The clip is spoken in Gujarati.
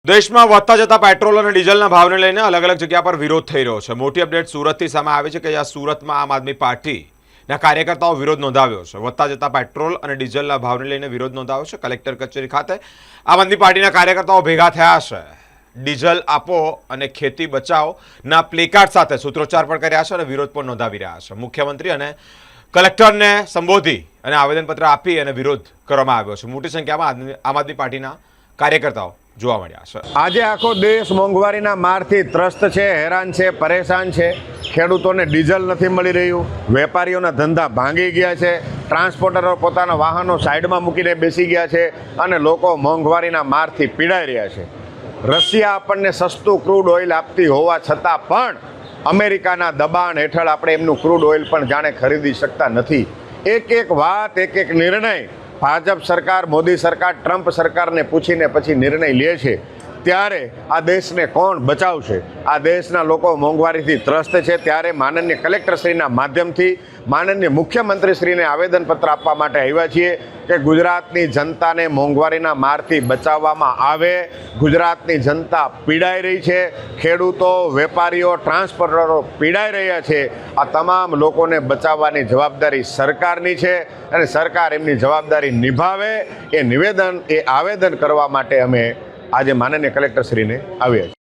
દેશમાં વધતા જતા પેટ્રોલ અને ડીઝલના ભાવને લઈને અલગ અલગ જગ્યા પર વિરોધ થઈ રહ્યો છે। મોટી અપડેટ સુરતથી સામે આવી છે કે જ્યાં સુરતમાં આમ આદમી પાર્ટીના કાર્યકર્તાઓ વિરોધ નોંધાવ્યો છે। વધતા જતા પેટ્રોલ અને ડીઝલના ભાવને લઈને વિરોધ નોંધાવ્યો છે। કલેક્ટર કચેરી ખાતે આમ આદમી પાર્ટીના કાર્યકર્તાઓ ભેગા થયા છે। ડીઝલ આપો અને ખેતી બચાવના પ્લેકાર્ડ સાથે સૂત્રોચ્ચાર પણ કર્યા છે અને વિરોધ પણ નોંધાવી રહ્યા છે। મુખ્યમંત્રી અને કલેક્ટરને સંબોધી અને આવેદનપત્ર આપી અને વિરોધ કરવામાં આવ્યો છે। મોટી સંખ્યામાં આમ આદમી પાર્ટીના કાર્યકર્તાઓ જોવા મળ્યા છે। આજે આખો દેશ મોંઘવારીના મારથી ત્રસ્ત છે, હેરાન છે, પરેશાન છે। ખેડૂતોને ડીઝલ નથી મળી રહ્યું, વેપારીઓના ધંધા ભાંગી ગયા છે, ટ્રાન્સપોર્ટરો પોતાના વાહનો સાઈડમાં મૂકીને બેસી ગયા છે અને લોકો મોંઘવારીના મારથી પીડાઈ રહ્યા છે। રશિયા આપણને સસ્તું ક્રૂડ ઓઇલ આપતી હોવા છતાં પણ અમેરિકાના દબાણ હેઠળ આપણે એમનું ક્રૂડ ઓઇલ પણ જાણે ખરીદી શકતા નથી। એક એક વાત, એક એક નિર્ણય ભાજપ સરકાર, મોદી સરકાર, ટ્રમ્પ સરકારને પૂછીને પછી નિર્ણય લે છે। ત્યારે આ દેશને કોણ બચાવશે? આ દેશના લોકો મોંઘવારીથી ત્રસ્ત છે। ત્યારે માનનીય કલેક્ટરશ્રીના માધ્યમથી માનનીય મુખ્યમંત્રીશ્રીને આવેદનપત્ર આપવા માટે આવ્યા છીએ કે ગુજરાતની જનતાને મોંઘવારીના મારથી બચાવવામાં આવે। ગુજરાતની જનતા પીડાઈ રહી છે, ખેડૂતો, વેપારીઓ, ટ્રાન્સપોર્ટરો પીડાઈ રહ્યા છે। આ તમામ લોકોને બચાવવાની જવાબદારી સરકારની છે અને સરકાર એમની જવાબદારી નિભાવે એ આવેદન કરવા માટે અમે આજે માનનીય કલેક્ટરશ્રીને આવ્યા છીએ।